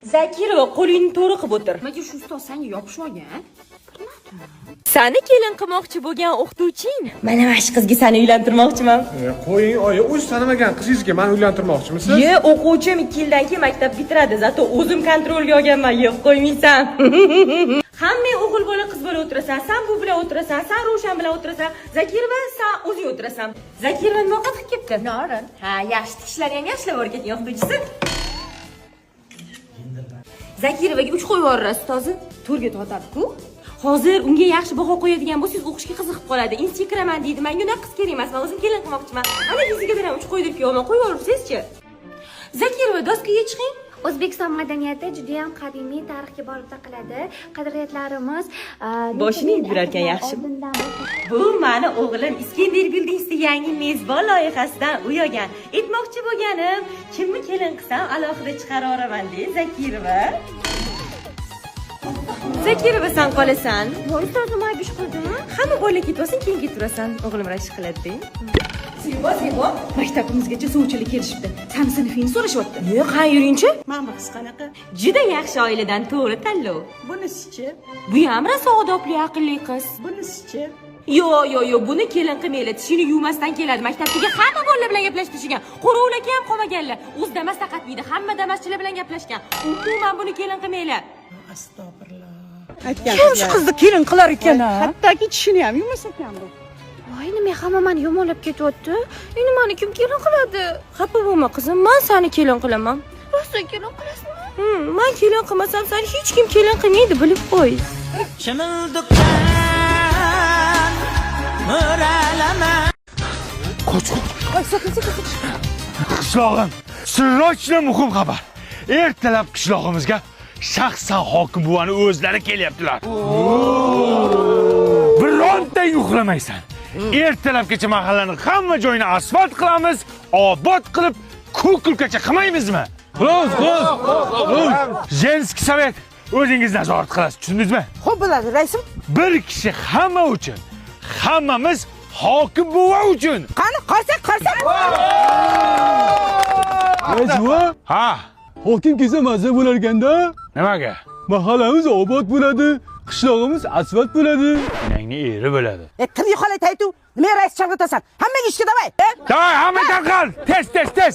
Zakirova, qo'lingni to'g'ri qilib o'tir. Nimaga shu ustoz senga yopishib olgan? Sani kelin qilmoqchi bo'lgan o'qituvching. Mana shu qizga seni uylantirmoqchiman. Qo'ying, oyi, o'zi tanimagan qizingizga meni uylantirmoqchimisiz? O'quvchim 2 yildan keyin maktab bitiradi, zato o'zim kontrolga olganman, yo'q qo'ymaysan. Hamma o'g'il bola, qiz bola o'tirasan, sen bu bilan o'tirasan, sen Ravshan bilan o'tirasan, Zakirova sen o'zing o'tirasan. Zakirova nima qilib ketdi? Norin. Ha, yaxshi tikishlar ham yaxshilab o'rgatgan o'qituvchisi. Zakirovaga 3 qo'yib yuborasiz, ustozi. To'rga tortadi-ku. Hozir unga yaxshi baho qo'yadigan bo'lsangiz, o'qishga qiziqib qoladi. Institutga kiraman deydi. Menga unaqa qiz kerak emas. Men o'zim kelin qilmoqchiman. Ana yuziga beraman 3 qo'ydirib kelaman. Qo'yib yuborsizchi? Zakirova, doskaga chiqing. O'zbekiston madaniyati juda ham qadimiy tarixga borib taqaladi. Qadriyatlarimiz boshini yurarkan yaxshi. Bu meni o'g'lim Iskender Buildings'da yangi mezbon loyihasidan uyagan. Aytmoqchi bo'lganim, kimni kelin qilsam alohida chiqara olaman deydi Zakirova. Zakirova, sen qolasan. Voy, ustozim aybish qildimi? Hamma bola ketvasin, keyin keturasan. O'g'lim rashk qiladi. Zibo, maktabimizgacha sovchilik kelishibdi. Seni sinfingni so'rashyapti. Yo'q, ha yuring-chi. Mana qiz qanaqa? Juda yaxshi oiladan to'g'ri tanlov. Bunisi-chi? Bu ham rosa odobli, aqlli qiz. Bunisi-chi? Yo'q, buni kelin qilmaylar. Tishini yuvmasdan keladi. Maktabdagi hamma bolalar bilan gaplashishgan. Qo'rovlarga ham qolmaganlar. O'z damas taqatmaydi. Hamma damaschilar bilan gaplashgan. Umuman buni kelin qilmaylar. Astag'firullah. Kim shu qizni kelin qilar ekan? Hattoki tishini ham yumasa ekan bu. Voy, nima hamma meni yomonlab ketyapti? Endi meni kim kelin qiladi? Xafa bo'lma qizim, men seni kelin qilaman. Rosa kelin qilasizmi? Men kelin qilmasam seni hech kim kelin qilmaydi, bilib qo'y. Qoch. Qishlog'im, sirrochli muhim xabar. Ertalab qishlog'imizga shaxsan hokim buvani o'zlari kelyaptilar. Bironta uxlamaysan. Ertalabgacha mahallaning hamma joyini asfalt qilamiz, obod qilib, ko'kulkacha qilmaymizmi? Xo'p. Jenskiy sovet o'zingiz nazorat qilasiz, tushundingizmi? Xo'p bo'ladi, raisim. Bir kishi hamma uchun, hammamiz hokim buva uchun. Qani, qarsak. Raisim, Ha, hokim kelsa mazza bo'lar ekanda. nimaga? Mahallamiz obod bo'ladi, qishlog'imiz asfalt bo'ladi. Meningni eri bo'ladi. Qil yo'qolay taytu. Nima rais chaqirtasan? Hammaga ishga davay. Davay, hamma tarqal. Tez.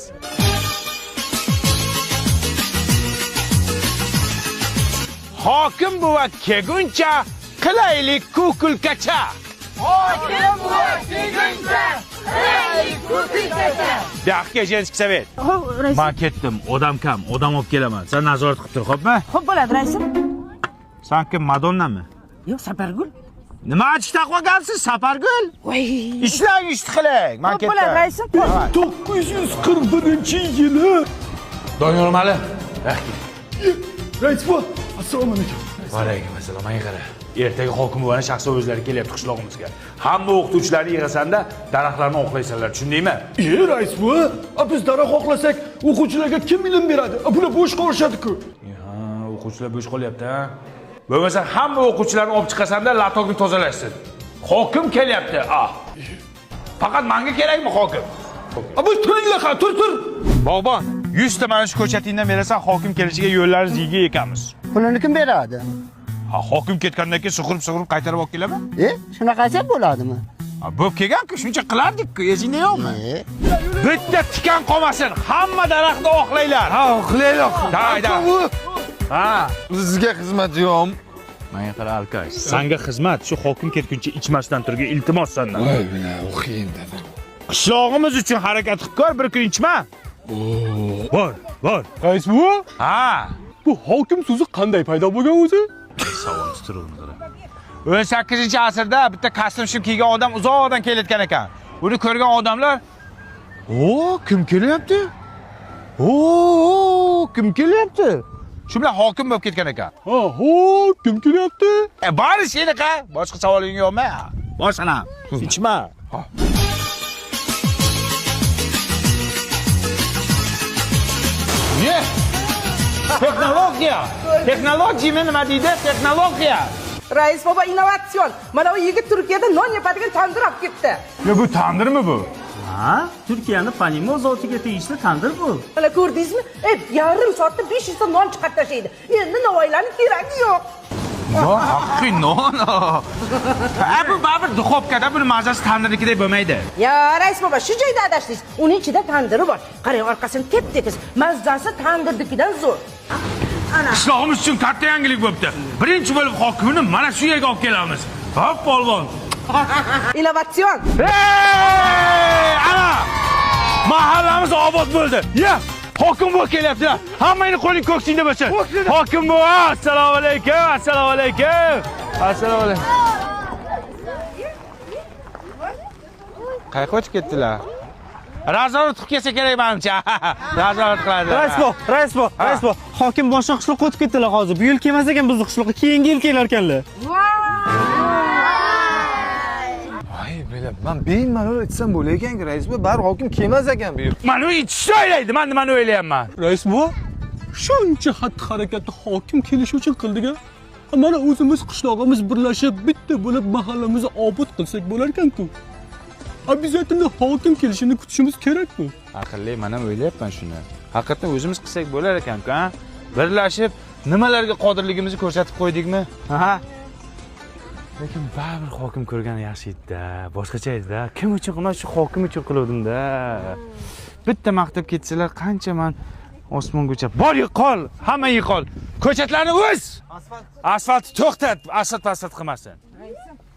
Hokim buva kelguncha qilaylik ko'kulkacha. Hokim buva kelguncha qilaylik ko'kulkacha. Yaxshi, Jenskiy sovet. Rais. Men ketdim, odam kam, odam olib kelaman. Sen nazorat qilib tur, xo'pmi? Xo'p bo'ladi, raisim. Sen kim, Madonnami? Yo'q, Sapargul. Nima achishda qolgansiz, Sapargul? Voy. Ishlang, ish qiling. Men Xo'p ketdim. bo'ladi, raisim. 941-yili. Doniyor Mali. Rais bu. Assalomu alaykum. Va alaykum assalom. Menga qara. Ertaga hokim buvani shaxsiy o'zlari kelyapti qishlog'imizga. Hamma o'qituvchilarni yig'asanda daraxtlarni oqlaysanlar, tushundingmi? Rais bu. Biz daraxt oqlasak, o'quvchilarga kim ilm beradi? Bular bo'sh qolishadi-ku. Ha, o'quvchilar bo'sh qolyapti, ha. Bo'lmasa hamma o'quvchilarni olib chiqasanda latokni tozalaysiz. Hokim kelyapti. Faqat menga kerakmi hokim? Bu turinglar, tur. Bog'bon, 100 ta mana shu ko'chatingdan berasan, hokim kelishiga yo'llaringiz yiga ekamiz. Pulini kim beradi? Ha, hokim ketgandan keyin sug'urib qaytarib olib kelaman. Shunaqasi bo'ladimi? Ha, bo'p kelgan-ku, shuncha qilardik-ku, esingda yo'qmi? Bitta tikan qolmasin, hamma daraxtni oqlaylar. Ha, oqlaylar. Dayda. Ha, Sizga xizmat yo'qmi? menga qara alkash. Senga xizmat shu hokim ketguncha ichmasdan turgan iltimos sendan. Voy, mena o'qiyin dedim. Qishlog'imiz uchun harakat qilib ko'r, bir kun ichma. Bor. Rais bu. Ha. Bu hokim so'zi qanday paydo bo'lgan o'zi? Savol tuturuvni qara. 18-asrda bitta kostyum shim kiygan odam uzoqdan kelayotgan ekan. Buni ko'rgan odamlar, kim kelyapti? Kim kelyapti? Shu bilan hokim bo'lib ketgan ekan. Kim kelyapti? Bari shunaqa. Boshqa savoling yo'qmi? Boshqa. Ichma. Ne? Texnologiya nima deydi? Texnologiya. Rais baba innovatsion. Mana bu yigit Turkiyada non yapadigan tandir olib ketdi. Bu tandirmi bu? Ha, Turkiyaning Panimo zotiga tegishli tandir bu. Mana ko'rdingizmi? Yarim soatda 500 ta non chiqarib tashlaydi. Endi Navoiylarning keragi yo'q. Yo, haqiqiy non. Bu baribir duxovkada buni mazasi tandirnikidek bo'lmaydi. Ya, rais baba, shu joyda adashdingiz. Uning ichida tandiri bor. Qarang, orqasini tep-tekis. Mazzasi tandirnikidan zo'r. Qishlog'imiz uchun katta yangilik bo'libdi. Birinchi bo'lib hokimini mana shu yerga olib kelamiz. Hop, polvon. Innovatsion. Hey! Ana! Mahallamiz obod bo'ldi. Ya, hokim bu kelyaptilar. Hammangni qo'ling ko'ksingda bo'lsin. Hokim bu, assalomu alaykum, assalomu alaykum. Assalomu alaykum. Qayerga o'tib ketdilar? Razorat qilib kelsa kerak menimcha. Razorat qiladi. Rais bu. Hokim boshqa qishloqqa o'tib ketdilar hozir. Bu yil kelmas ekan bizning qishloqqa, keyingi yil kelar ekanlar. Voy, men bemalol aytsam bo'lar ekan-ku, rais bu, bari hokim kelmas ekan bu. Mana u ichishni o'ylaydi, men nimani o'ylayapman? Rais bu, shuncha xatti-harakatni hokim kelish uchun qildik-a. Mana o'zimiz qishlog'imiz birlashib, bitta bo'lib mahallamizni obod qilsak bo'lar ekan-ku. Обязательно hokim kelishini kutishimiz kerak-ku. Aqlli, men ham o'ylayapman shuni. Haqiqatan o'zimiz qilsak bo'lar ekan-ku, ha? Birlashib nimalarga qodirligimizni ko'rsatib qo'ydikmi? Ha? Lekin baribir hokim ko'rgani yaxshi edi-da, boshqacha edi-da. Kim uchun qilmas, shu hokim uchun qiluvdim-da. Bitta maqtab ketsalar, qancha men osmonga uchab, bor yiqol, hamma yiqol. Ko'chatlarni o'z. Asfalt to'xtat, asfalt qilmasin.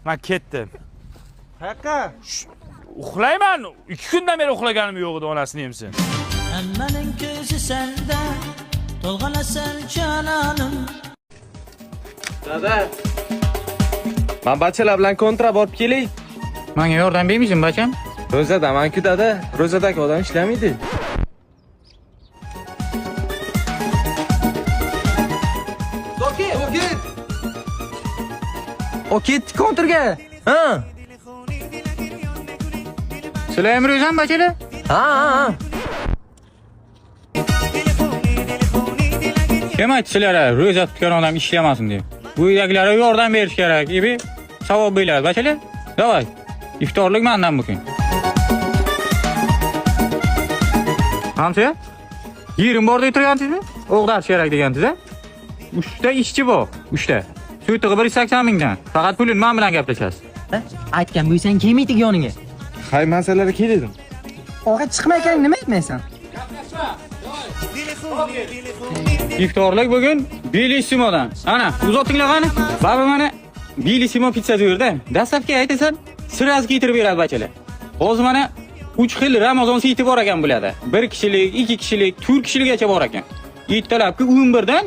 Men ketdim. Qayerqa? Uxlayman. 2 kundan beri uxlaganim yo'q edi, onasini yemsin. Hammaning ko'zi senda, to'lg'anasan janonim. Dada. Men bachalar bilan kontrakt olib kelay. Menga yordam bermaysan, bacham? Ro'zadaman-ku dada. Ro'zadagi odam ishlamaydi. O ketdi kontrga. Ha. Sizlar ro'zam bachalar? Ha. Kim aytdi sizlarga ro'za tutgan odam ishlamasin deb? Bu uydagilarga yordam berish kerak, gibi savob beradi, bachalar. Davay. İftorlik mendan bugün. Hamsa? Yerim borda o'tirgansizmi? O'g'dash kerak degansiz-a? 3 ta ishchi bor, 3 ta. So'tig'i 180 mingdan. Faqat pulini men bilan gaplashasiz. Aytgan bo'lsang kelmaydi yoningga. Hay masalalarga keldim. Og'a chiqmay ekan nima aytmaysan? İftorlik bugün Bellissimo'dan. Ana, uzotinglar qani? Baba mana Bellissimo pizza buyurdi. Dastlabki aytasan, sirasi keltirib beradi bachalar. Hozir mana 3 xil Ramazon siti bor ekan bularda. 1 kishilik, 2 kishilik, 4 kishilikgacha bor ekan. Ertalabki 11 dan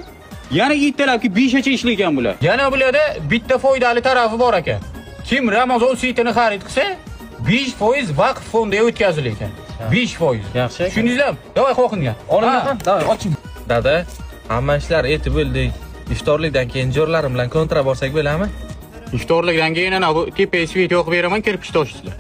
yana ertalabki 5 gacha ishlaydigan bular. Yana bularda bitta foydali tarafi bor ekan. Kim Ramazon sitini xarid qilsa, 5% vaqf fondiga o'tkazilar ekan. 5%. Yaxshi. Tushundingizmi? Davay qo'qinga. Olimdan, davay oching. Dada, hamma ishlar etib bo'ldik. Iftorlikdan keyin jo'rlarim bilan kontrakt borsak bo'ladimi? İftorlikdan keyin ana bu tepa svit yoqib beraman, kirib toshsizlar.